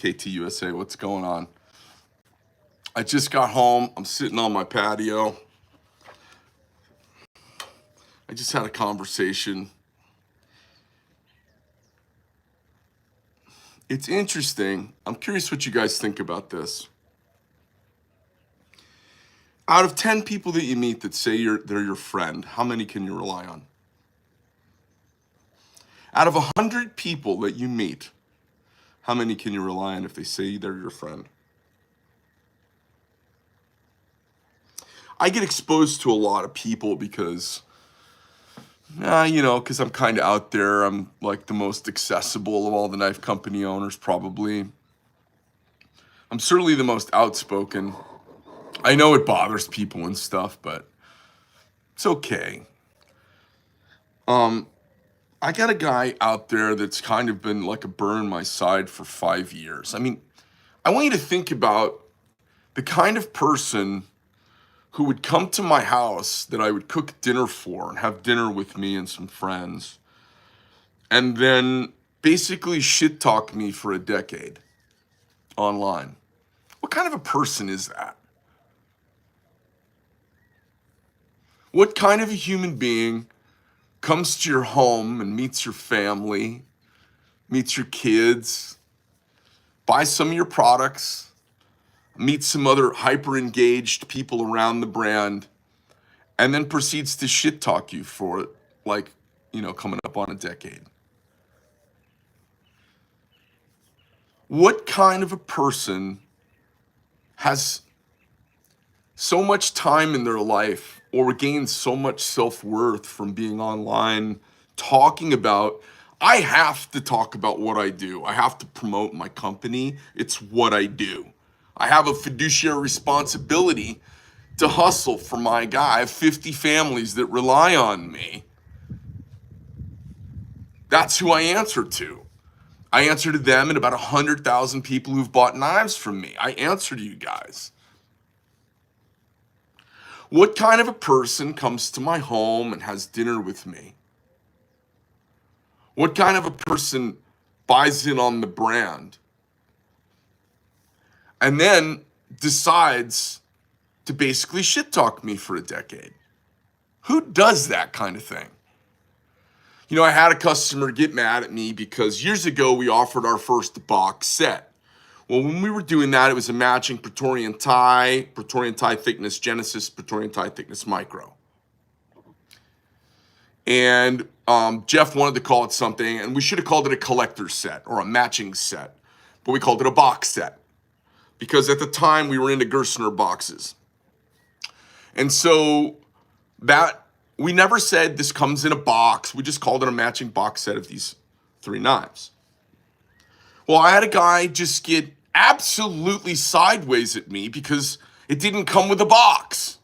KTUSA, what's going on? I just got home. I'm sitting on my patio. I just had a conversation. It's interesting. I'm curious what you guys think about this. Out of 10 people that you meet that say they're your friend, how many can you rely on? Out of 100 people that you meet, how many can you rely on if they say they're your friend? I get exposed to a lot of people because, because I'm kind of out there. I'm like the most accessible of all the knife company owners, probably. I'm certainly the most outspoken. I know it bothers people and stuff, but it's okay. I got a guy out there that's kind of been like a burn in my side for 5 years. I mean, I want you to think about the kind of person who would come to my house that I would cook dinner for and have dinner with me and some friends, and then basically shit talk me for a decade online. What kind of a person is that? What kind of a human being comes to your home and meets your family, meets your kids, buys some of your products, meets some other hyper-engaged people around the brand, and then proceeds to shit talk you for coming up on a decade? What kind of a person has so much time in their life or gains so much self-worth from being online talking about, I have to talk about what I do. I have to promote my company. It's what I do. I have a fiduciary responsibility to hustle for my guy. I have 50 families that rely on me. That's who I answer to. I answer to them and about 100,000 people who've bought knives from me. I answer to you guys. What kind of a person comes to my home and has dinner with me? What kind of a person buys in on the brand and then decides to basically shit talk me for a decade? Who does that kind of thing? I had a customer get mad at me because years ago we offered our first box set. Well, when we were doing that, it was a matching Praetorian tie thickness Genesis, Praetorian tie thickness micro. And Jeff wanted to call it something, and we should have called it a collector's set or a matching set, but we called it a box set because at the time we were into Gerstner boxes. And so we never said this comes in a box. We just called it a matching box set of these 3 knives. Well, I had a guy just get absolutely sideways at me because it didn't come with a box.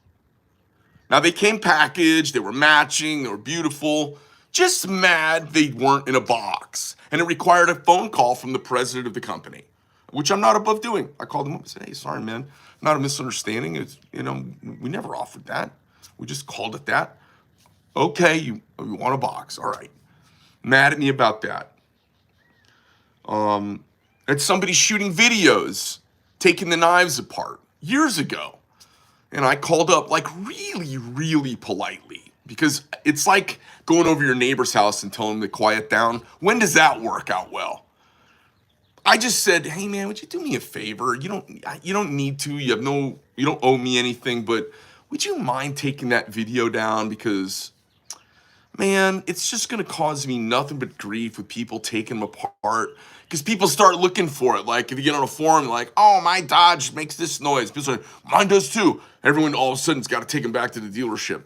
Now, they came packaged, they were matching, they were beautiful, just mad they weren't in a box. And it required a phone call from the president of the company, which I'm not above doing. I called him up and said, hey, sorry, man, not a misunderstanding. It's, we never offered that. We just called it that. Okay, you want a box, all right. Mad at me about that. It's somebody shooting videos, taking the knives apart years ago. And I called up like really, really politely because it's like going over your neighbor's house and telling them to quiet down. When does that work out well? I just said, hey man, would you do me a favor? You don't need to, you don't owe me anything, but would you mind taking that video down? Because man, it's just going to cause me nothing but grief with people taking them apart. Because people start looking for it. Like if you get on a forum, like, oh, my Dodge makes this noise. People say, mine does too. Everyone all of a sudden has got to take them back to the dealership.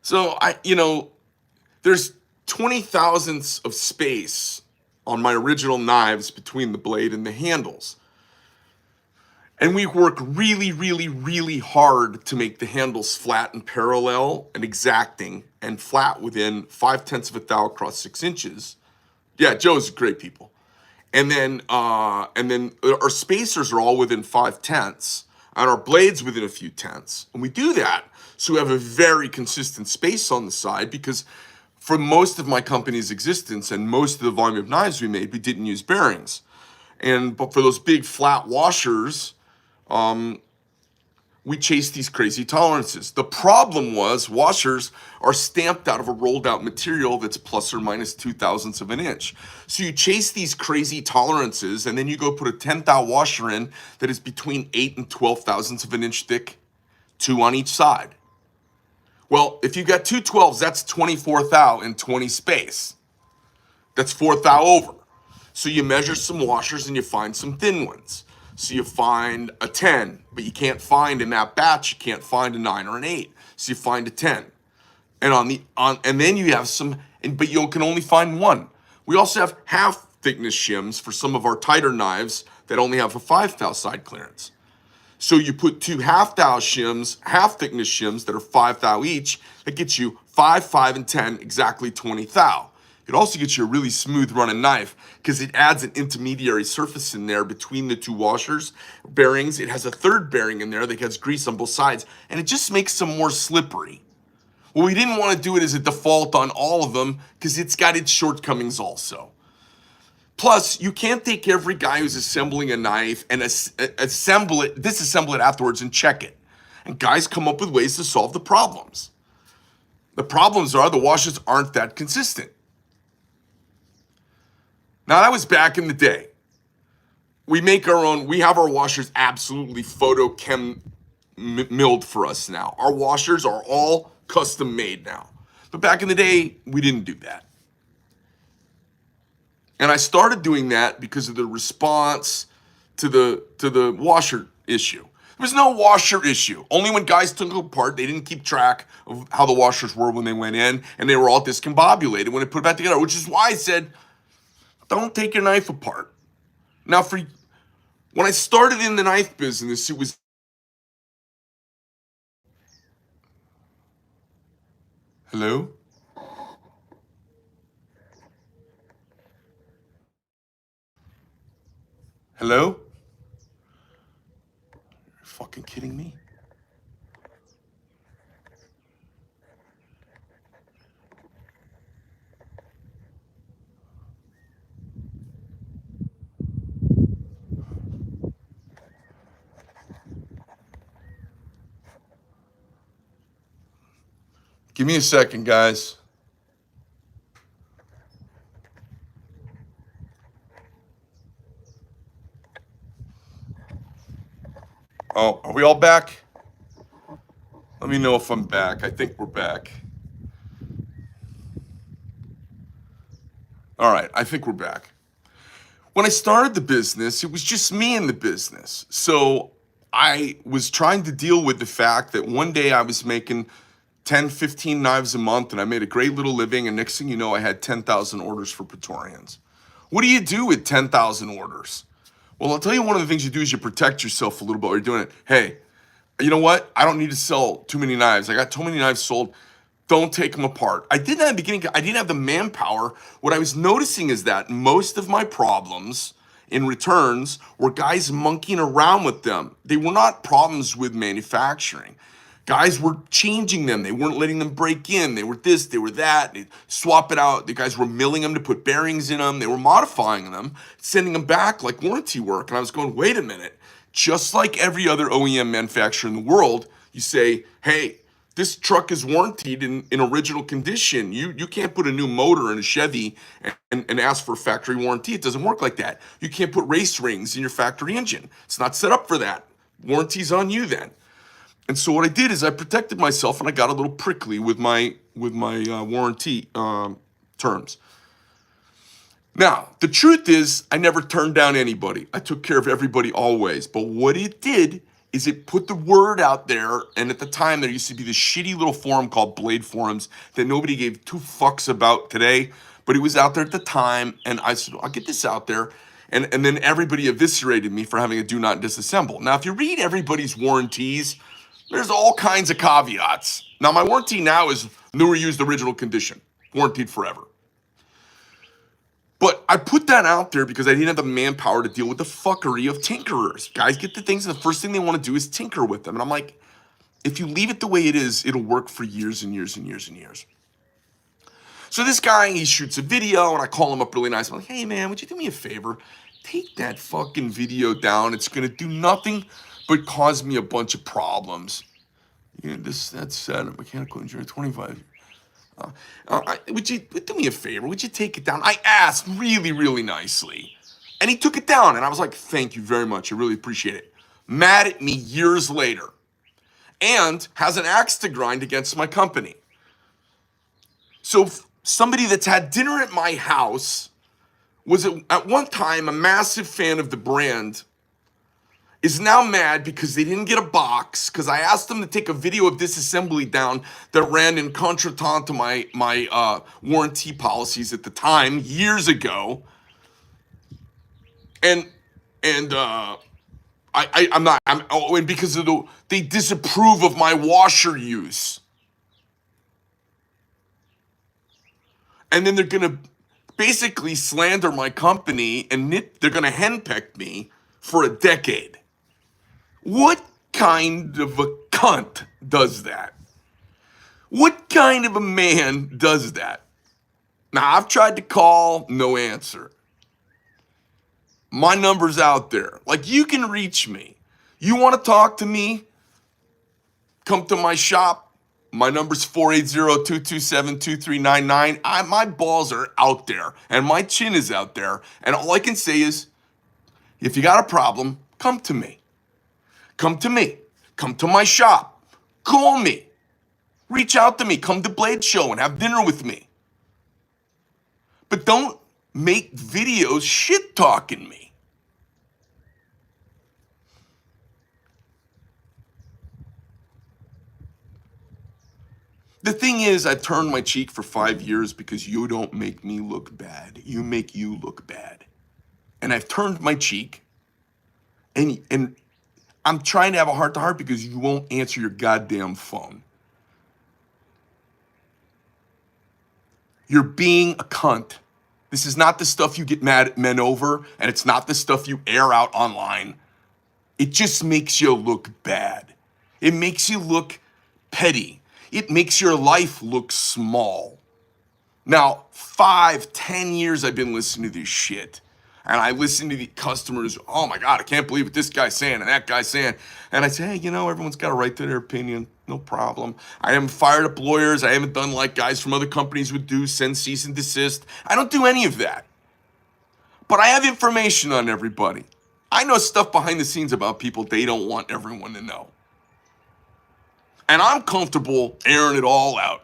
So there's 20 thousandths of space on my original knives between the blade and the handles. And we work really, really, really hard to make the handles flat and parallel and exacting and flat within 5/10 of a thou across 6 inches. Yeah, Joe's great people. And then our spacers are all within 5/10 and our blades within a few tenths. And we do that so we have a very consistent space on the side because For most of my company's existence and most of the volume of knives we made, we didn't use bearings. But for those big flat washers, we chased these crazy tolerances. The problem was washers are stamped out of a rolled out material that's plus or minus 0.02 of an inch. So you chase these crazy tolerances and then you go put a 10 thou washer in that is between 8 and 12 thousandths of an inch thick, 2 on each side. Well, if you've got two 12s, that's 24 thou in 20 space. That's 4 thou over. So you measure some washers and you find some thin ones. So you find a 10, but you can't find in that batch, you can't find a 9 or an 8. So you find a 10. And then you have but you can only find one. We also have half thickness shims for some of our tighter knives that only have a 5 thou side clearance. So you put two half thickness shims that are 5 thou each. That gets you 5, 5, and 10, exactly 20 thou. It also gets you a really smooth running knife because it adds an intermediary surface in there between the two washers, bearings. It has a third bearing in there that has grease on both sides, and it just makes them more slippery. Well, we didn't want to do it as a default on all of them because it's got its shortcomings also. Plus, you can't take every guy who's assembling a knife and disassemble it afterwards and check it. And guys come up with ways to solve the problems. The problems are the washers aren't that consistent. Now, that was back in the day. We have our washers absolutely milled for us now. Our washers are all custom made now. But back in the day, we didn't do that. And I started doing that because of the response to the washer issue. There was no washer issue. Only when guys took it apart, they didn't keep track of how the washers were when they went in, and they were all discombobulated when they put it back together, which is why I said, don't take your knife apart. Now, when I started in the knife business, it was... Hello? Hello? You're fucking kidding me? Give me a second, guys. Oh, are we all back? Let me know if I'm back. I think we're back. All right, I think we're back. When I started the business, it was just me in the business. So I was trying to deal with the fact that one day I was making 10, 15 knives a month, and I made a great little living, and next thing you know, I had 10,000 orders for Praetorians. What do you do with 10,000 orders? Well, I'll tell you, one of the things you do is you protect yourself a little bit while you're doing it. Hey, you know what? I don't need to sell too many knives. I got too many knives sold. Don't take them apart. I did that in the beginning. I didn't have the manpower. What I was noticing is that most of my problems in returns were guys monkeying around with them. They were not problems with manufacturing. Guys were changing them. They weren't letting them break in. They were this, they were that. They'd swap it out. The guys were milling them to put bearings in them. They were modifying them, sending them back like warranty work. And I was going, wait a minute. Just like every other OEM manufacturer in the world, you say, hey, this truck is warranted in original condition. You can't put a new motor in a Chevy and ask for a factory warranty. It doesn't work like that. You can't put race rings in your factory engine. It's not set up for that. Warranty's on you then. And so what I did is I protected myself, and I got a little prickly with my warranty terms. Now, the truth is, I never turned down anybody. I took care of everybody always. But what it did is it put the word out there, and at the time there used to be this shitty little forum called Blade Forums that nobody gave two fucks about today, but it was out there at the time, and I said, I'll get this out there. And then everybody eviscerated me for having a do not disassemble. Now, if you read everybody's warranties, there's all kinds of caveats. Now, my warranty now is new or used original condition, warranted forever. But I put that out there because I didn't have the manpower to deal with the fuckery of tinkerers. Guys get the things, and the first thing they want to do is tinker with them. And I'm like, if you leave it the way it is, it'll work for years and years and years and years. So this guy, he shoots a video, and I call him up really nice. I'm like, hey man, would you do me a favor? Take that fucking video down. It's gonna do nothing but cause me a bunch of problems. Yeah, that's sad. Mechanical engineer, 25. Would you do me a favor? Would you take it down? I asked really, really nicely. And he took it down. And I was like, thank you very much. I really appreciate it. Mad at me years later. And has an axe to grind against my company. So somebody that's had dinner at my house was at one time a massive fan of the brand is now mad because they didn't get a box because I asked them to take a video of disassembly down that ran in contretemps to my warranty policies at the time years ago, and and because of they disapprove of my washer use, and then they're gonna basically slander my company and they're gonna henpeck me for a decade. What kind of a cunt does that? What kind of a man does that? Now, I've tried to call, no answer. My number's out there. Like, you can reach me. You want to talk to me? Come to my shop. My number's 480-227-2399. My balls are out there, and my chin is out there. And all I can say is, if you got a problem, come to me. Come to me. Come to my shop. Call me. Reach out to me. Come to Blade Show and have dinner with me. But don't make videos shit-talking me. The thing is, I turned my cheek for 5 years because you don't make me look bad. You make you look bad. And I've turned my cheek, and I'm trying to have a heart-to-heart because you won't answer your goddamn phone. You're being a cunt. This is not the stuff you get mad at men over, and it's not the stuff you air out online. It just makes you look bad. It makes you look petty. It makes your life look small. Now, 5, 10 years I've been listening to this shit. And I listen to the customers, oh my God, I can't believe what this guy's saying and that guy's saying. And I say, hey, everyone's got a right to their opinion. No problem. I haven't fired up lawyers. I haven't done like guys from other companies would do, send cease and desist. I don't do any of that. But I have information on everybody. I know stuff behind the scenes about people they don't want everyone to know. And I'm comfortable airing it all out.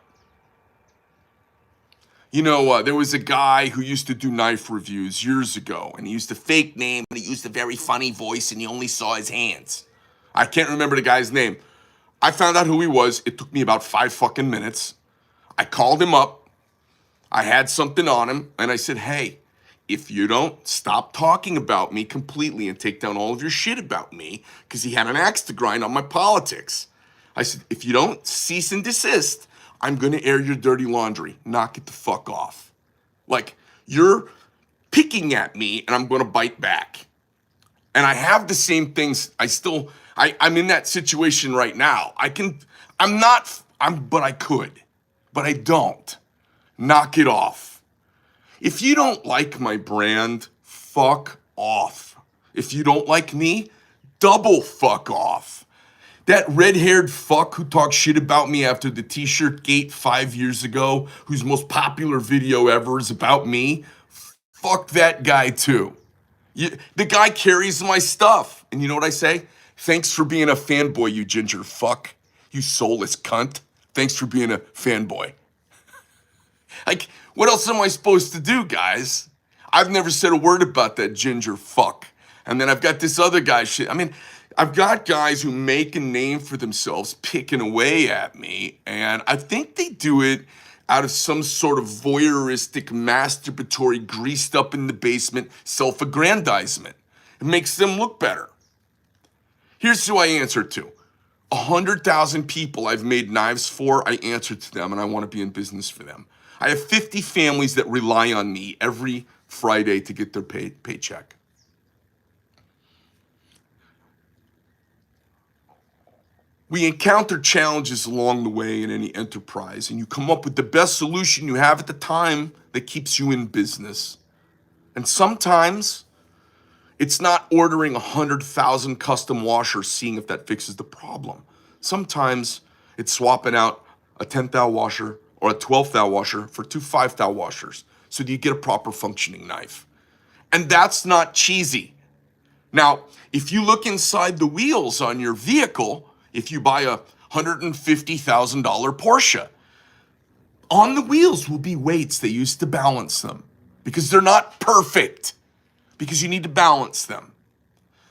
There was a guy who used to do knife reviews years ago, and he used a fake name, and he used a very funny voice, and you only saw his hands. I can't remember the guy's name. I found out who he was. It took me about 5 fucking minutes. I called him up. I had something on him, and I said, hey, if you don't stop talking about me completely and take down all of your shit about me, because he had an axe to grind on my politics. I said, if you don't cease and desist, I'm going to air your dirty laundry. Knock it the fuck off. Like, you're picking at me, and I'm going to bite back. And I have the same things. I'm in that situation right now. But I could. But I don't. Knock it off. If you don't like my brand, fuck off. If you don't like me, double fuck off. That red-haired fuck who talked shit about me after the t-shirt gate 5 years ago, whose most popular video ever is about me, fuck that guy too. The guy carries my stuff. And you know what I say? Thanks for being a fanboy, you ginger fuck. You soulless cunt. Thanks for being a fanboy. Like, what else am I supposed to do, guys? I've never said a word about that ginger fuck. And then I've got this other guy shit. I've got guys who make a name for themselves picking away at me, and I think they do it out of some sort of voyeuristic, masturbatory, greased up in the basement self-aggrandizement. It makes them look better. Here's who I answer to. 100,000 people I've made knives for, I answer to them, and I want to be in business for them. I have 50 families that rely on me every Friday to get their paycheck. We encounter challenges along the way in any enterprise, and you come up with the best solution you have at the time that keeps you in business. And sometimes it's not ordering 100,000 custom washers, seeing if that fixes the problem. Sometimes it's swapping out a 10 thou washer or a 12 thou washer for two 5 thou washers so that you get a proper functioning knife. And that's not cheesy. Now, if you look inside the wheels on your vehicle, if you buy a $150,000 Porsche, on the wheels will be weights they use to balance them because they're not perfect, because you need to balance them.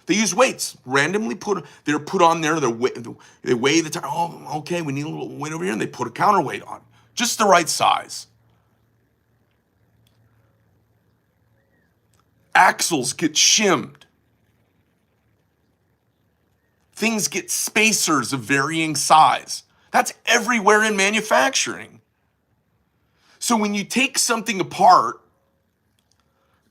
They use weights, randomly they're put on there, they weigh the tire. Oh, okay, we need a little weight over here, and they put a counterweight on, just the right size. Axles get shimmed. Things get spacers of varying size. That's everywhere in manufacturing. So when you take something apart,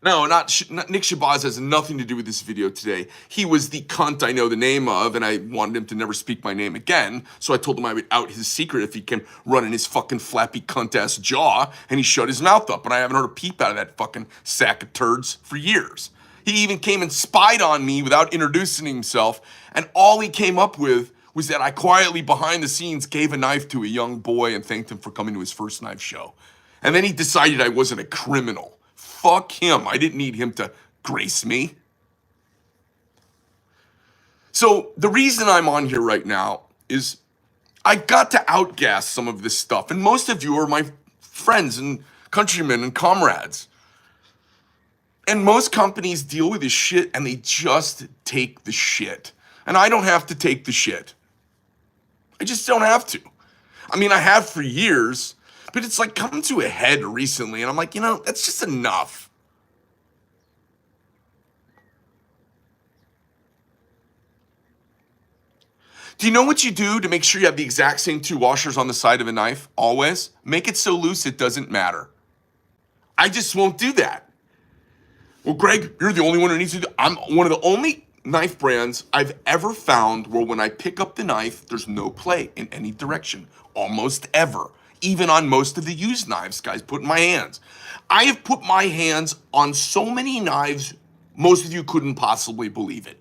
not Nick Shabazz has nothing to do with this video today. He was the cunt I know the name of, and I wanted him to never speak my name again. So I told him I would out his secret if he came running his fucking flappy cunt-ass jaw, and he shut his mouth up. And I haven't heard a peep out of that fucking sack of turds for years. He even came and spied on me without introducing himself, and all he came up with was that I quietly behind the scenes gave a knife to a young boy and thanked him for coming to his first knife show. And then he decided I wasn't a criminal. Fuck him. I didn't need him to grace me. So the reason I'm on here right now is I got to outgas some of this stuff. And most of you are my friends and countrymen and comrades. And most companies deal with this shit and they just take the shit. And I don't have to take the shit. I just don't have to. I mean, I have for years, but it's like come to a head recently, and I'm like, that's just enough. Do you know what you do to make sure you have the exact same two washers on the side of a knife? Always. Make it so loose it doesn't matter. I just won't do that. Well, Greg, you're the only one who needs to do. I'm one of the only knife brands I've ever found where when I pick up the knife, there's no play in any direction. Almost ever. Even on most of the used knives guys put in my hands. I have put my hands on so many knives, most of you couldn't possibly believe it.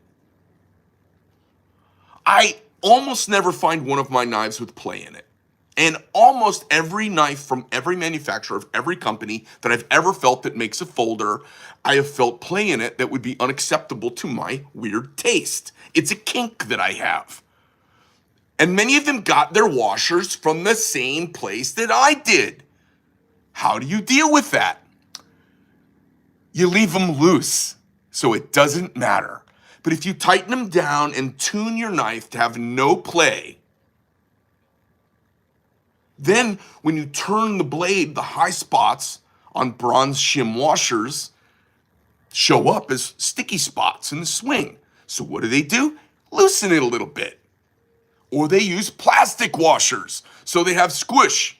I almost never find one of my knives with play in it. And almost every knife from every manufacturer of every company that I've ever felt that makes a folder, I have felt play in it that would be unacceptable to my weird taste. It's a kink that I have. And many of them got their washers from the same place that I did. How do you deal with that? You leave them loose, so it doesn't matter. But if you tighten them down and tune your knife to have no play, then when you turn the blade, the high spots on bronze shim washers show up as sticky spots in the swing. So what do? Loosen it a little bit. Or they use plastic washers, so they have squish.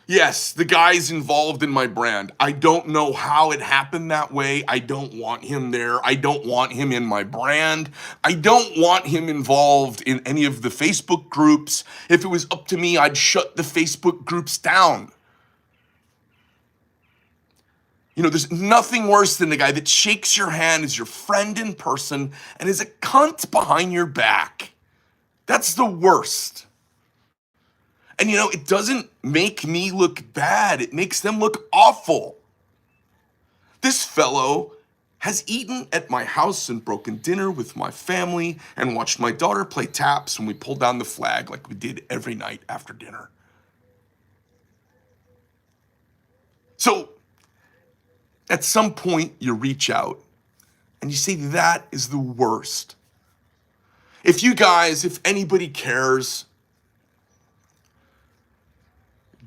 Yes, the guy's involved in my brand. I don't know how it happened that way. I don't want him there. I don't want him in my brand. I don't want him involved in any of the Facebook groups. If it was up to me, I'd shut the Facebook groups down. There's nothing worse than the guy that shakes your hand as your friend in person and is a cunt behind your back. That's the worst. And it doesn't make me look bad. It makes them look awful. This fellow has eaten at my house and broken dinner with my family and watched my daughter play taps when we pulled down the flag like we did every night after dinner. So, at some point, you reach out and you say, that is the worst. If anybody cares,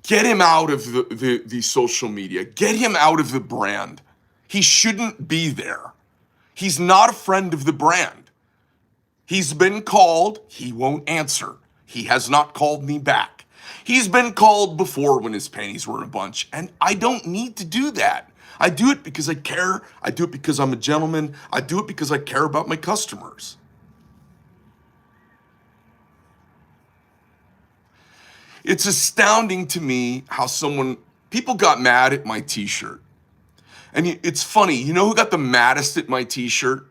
get him out of the social media. Get him out of the brand. He shouldn't be there. He's not a friend of the brand. He's been called, he won't answer. He has not called me back. He's been called before when his panties were in a bunch, and I don't need to do that. I do it because I care. I do it because I'm a gentleman. I do it because I care about my customers. It's astounding to me how people got mad at my t-shirt. And it's funny, you know who got the maddest at my t-shirt?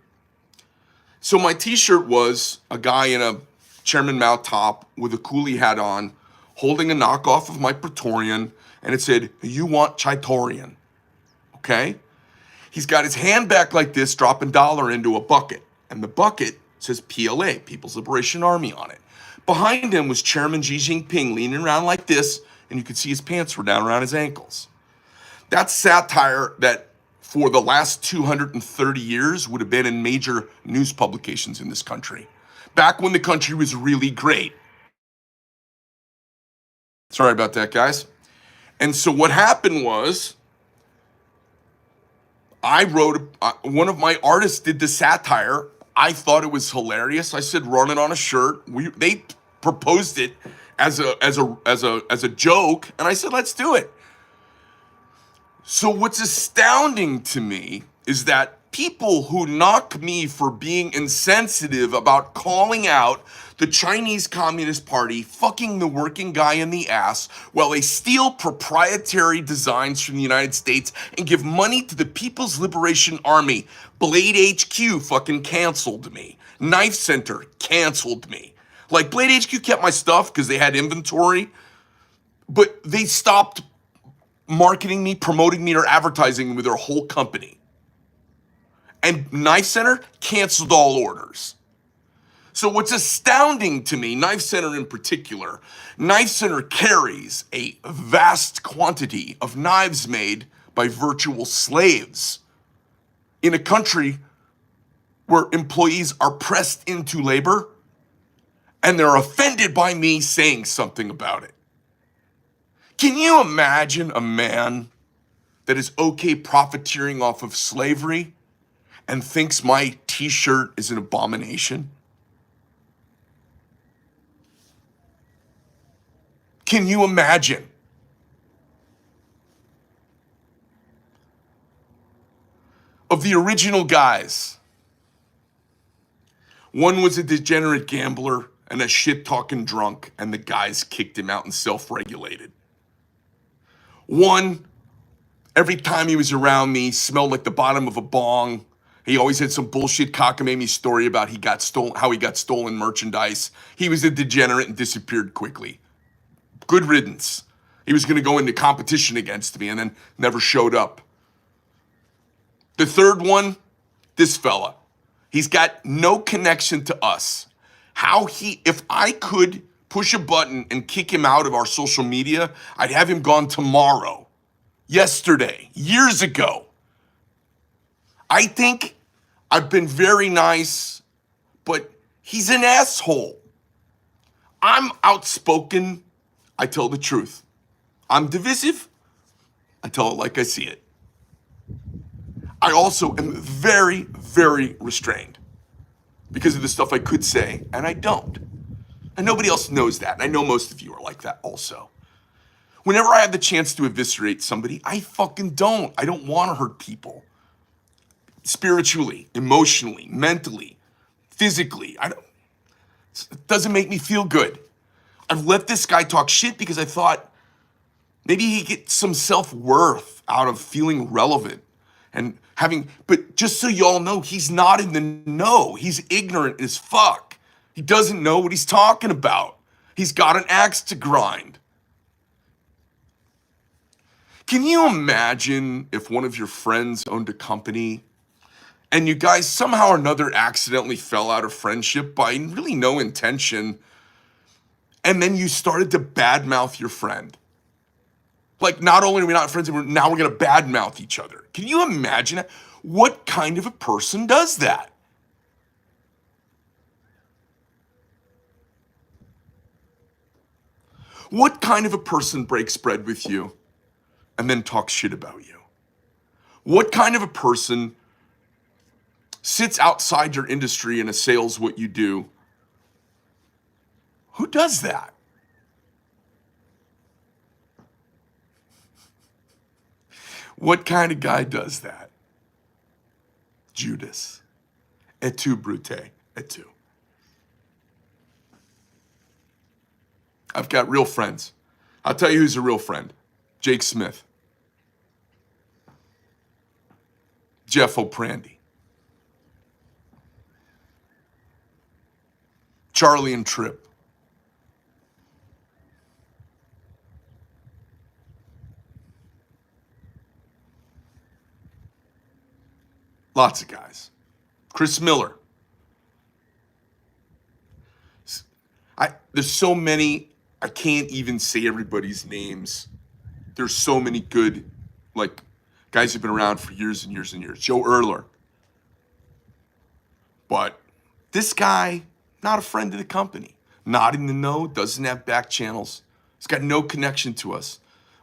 So my t-shirt was a guy in a Chairman Mao top with a coolie hat on, holding a knockoff of my Praetorian, and it said, "You want Chaitorian." Okay? He's got his hand back like this, dropping dollar into a bucket. And the bucket says PLA, People's Liberation Army, on it. Behind him was Chairman Xi Jinping leaning around like this, and you could see his pants were down around his ankles. That's satire that for the last 230 years would have been in major news publications in this country. Back when the country was really great. Sorry about that, guys. And so what happened was, I wrote, one of my artists did the satire. I thought it was hilarious. I said, run it on a shirt. They proposed it as a joke, and I said, let's do it. So what's astounding to me is that people who knock me for being insensitive about calling out the Chinese Communist Party fucking the working guy in the ass while they steal proprietary designs from the United States and give money to the People's Liberation Army. Blade HQ fucking canceled me. Knife Center canceled me. Like, Blade HQ kept my stuff because they had inventory, but they stopped marketing me, promoting me, or advertising with their whole company. And Knife Center canceled all orders. So what's astounding to me, Knife Center in particular, Knife Center carries a vast quantity of knives made by virtual slaves in a country where employees are pressed into labor and they're offended by me saying something about it. Can you imagine a man that is okay profiteering off of slavery and thinks my t-shirt is an abomination? Can you imagine? Of the original guys, one was a degenerate gambler and a shit-talking drunk, and the guys kicked him out and self-regulated. One, every time he was around me, smelled like the bottom of a bong. He always had some bullshit cockamamie story about how he got stolen merchandise. He was a degenerate and disappeared quickly. Good riddance. He was going to go into competition against me and then never showed up. The third one, this fella. He's got no connection to us. If I could push a button and kick him out of our social media, I'd have him gone tomorrow, yesterday, years ago. I think I've been very nice, but he's an asshole. I'm outspoken. I tell the truth. I'm divisive. I tell it like I see it. I also am very, very restrained because of the stuff I could say and I don't. And nobody else knows that. And I know most of you are like that also. Whenever I have the chance to eviscerate somebody, I fucking don't. I don't want to hurt people. Spiritually, emotionally, mentally, physically. It doesn't make me feel good. I've let this guy talk shit because I thought maybe he gets some self-worth out of feeling relevant and but just so y'all know, he's not in the know. He's ignorant as fuck. He doesn't know what he's talking about. He's got an axe to grind. Can you imagine if one of your friends owned a company and you guys somehow or another accidentally fell out of friendship by really no intention, and then you started to badmouth your friend? Like, not only are we not friends, now we're going to badmouth each other. Can you imagine that? What kind of a person does that? What kind of a person breaks bread with you and then talks shit about you? What kind of a person sits outside your industry and assails what you do? Who does that? What kind of guy does that? Judas. Et tu, Brute. Et tu. I've got real friends. I'll tell you who's a real friend. Jake Smith. Jeff O'Prandy. Charlie and Tripp. Lots of guys. Chris Miller. There's so many, I can't even say everybody's names. There's so many good, like, guys who've been around for years and years and years. Joe Erler. But this guy, not a friend of the company. Not in the know, doesn't have back channels. He's got no connection to us.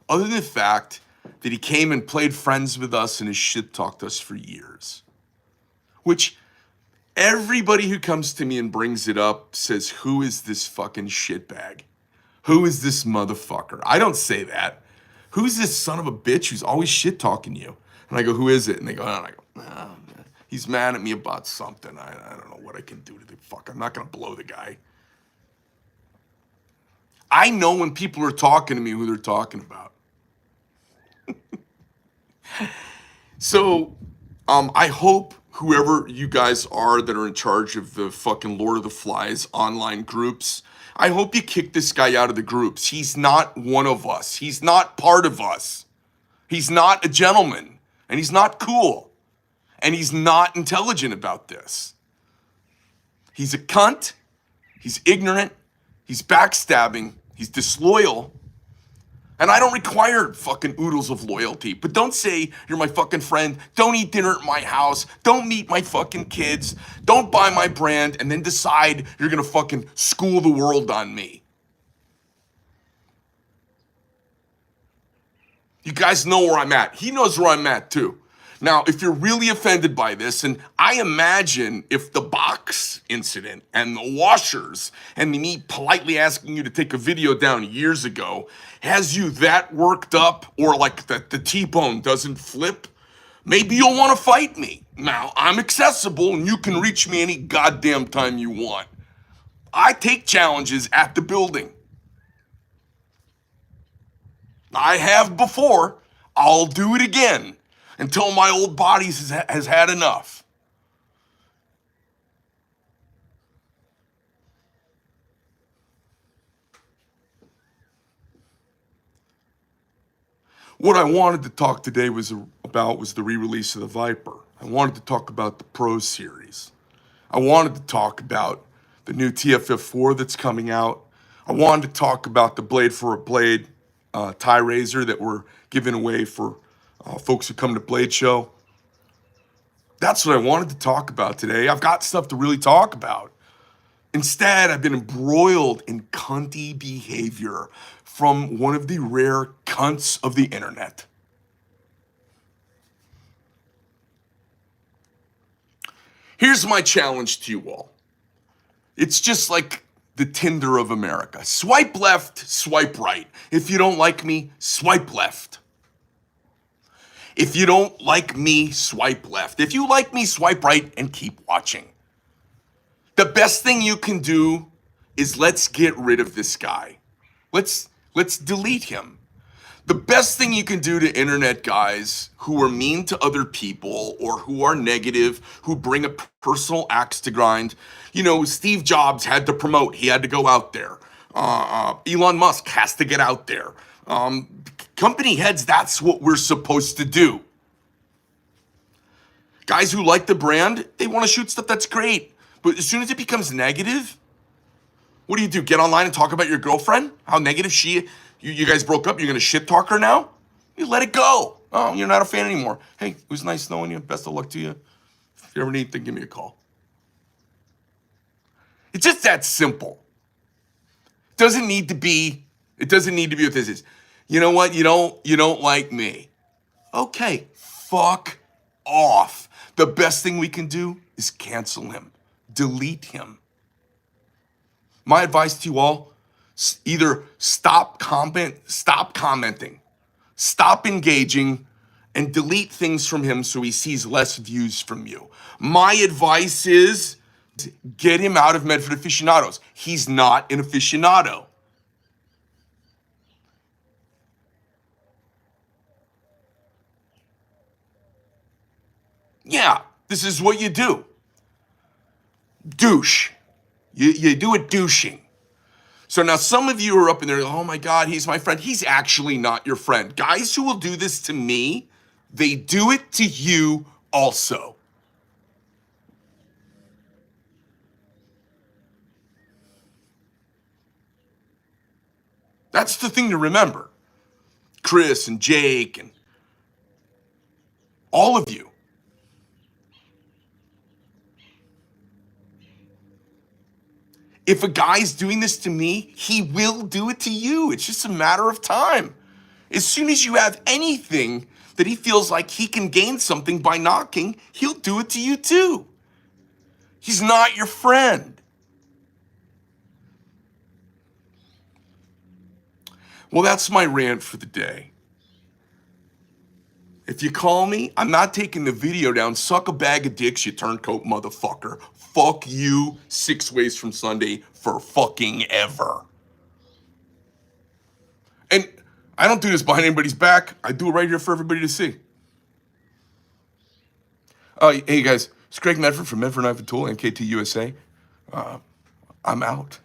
Other than the fact that he came and played friends with us and has shit talked us for years. Which everybody who comes to me and brings it up says, who is this fucking shitbag? Who is this motherfucker? I don't say that. Who's this son of a bitch who's always shit talking you? And I go, who is it? And they go, oh, and I go, oh, he's mad at me about something. I don't know what I can do to the fuck. I'm not gonna blow the guy. I know when people are talking to me who they're talking about. So, I hope whoever you guys are that are in charge of the fucking Lord of the Flies online groups, I hope you kick this guy out of the groups. He's not one of us. He's not part of us. He's not a gentleman. And he's not cool. And he's not intelligent about this. He's a cunt. He's ignorant. He's backstabbing. He's disloyal. And I don't require fucking oodles of loyalty. But don't say you're my fucking friend. Don't eat dinner at my house. Don't meet my fucking kids. Don't buy my brand and then decide you're gonna fucking school the world on me. You guys know where I'm at. He knows where I'm at too. Now, if you're really offended by this, and I imagine if the box incident and the washers and me politely asking you to take a video down years ago has you that worked up, or like that the T-bone doesn't flip, maybe you'll want to fight me. Now, I'm accessible and you can reach me any goddamn time you want. I take challenges at the building. I have before. I'll do it again until my old body has had enough. What I wanted to talk today was the re-release of the Viper. I wanted to talk about the Pro Series. I wanted to talk about the new TFF4 that's coming out. I wanted to talk about the Blade for a Blade tie razor that we're giving away for folks who come to Blade Show. That's what I wanted to talk about today. I've got stuff to really talk about. Instead, I've been embroiled in cunty behavior from one of the rare cunts of the internet. Here's my challenge to you all. It's just like the Tinder of America. Swipe left, swipe right. If you don't like me, swipe left. If you don't like me, swipe left. If you like me, swipe right and keep watching. The best thing you can do is let's get rid of this guy. Let's delete him. The best thing you can do to internet guys who are mean to other people or who are negative, who bring a personal axe to grind. You know, Steve Jobs had to promote. He had to go out there. Elon Musk has to get out there. Company heads, that's what we're supposed to do. Guys who like the brand, they want to shoot stuff, that's great. But as soon as it becomes negative, what do? Get online and talk about your girlfriend? How negative you guys broke up, you're gonna shit talk her now? You let it go. Oh, you're not a fan anymore. Hey, it was nice knowing you. Best of luck to you. If you ever need anything, give me a call. It's just that simple. It doesn't need to be what this is. You know what? You don't like me. Okay, fuck off. The best thing we can do is cancel him. Delete him. My advice to you all, either stop commenting, stop engaging, and delete things from him so he sees less views from you. My advice is get him out of Medford aficionados. He's not an aficionado. Yeah, this is what you do. Douche. You do it douching. So now some of you are up in there, oh my God, he's my friend. He's actually not your friend. Guys who will do this to me, they do it to you also. That's the thing to remember. Chris and Jake and all of you. If a guy's doing this to me, he will do it to you. It's just a matter of time. As soon as you have anything that he feels like he can gain something by knocking, he'll do it to you too. He's not your friend. Well, that's my rant for the day. If you call me, I'm not taking the video down. Suck a bag of dicks, you turncoat motherfucker. Fuck you 6 ways from Sunday for fucking ever. And I don't do this behind anybody's back. I do it right here for everybody to see. Hey guys, it's Greg Medford from Medford Knife and Tool, NKT USA. I'm out.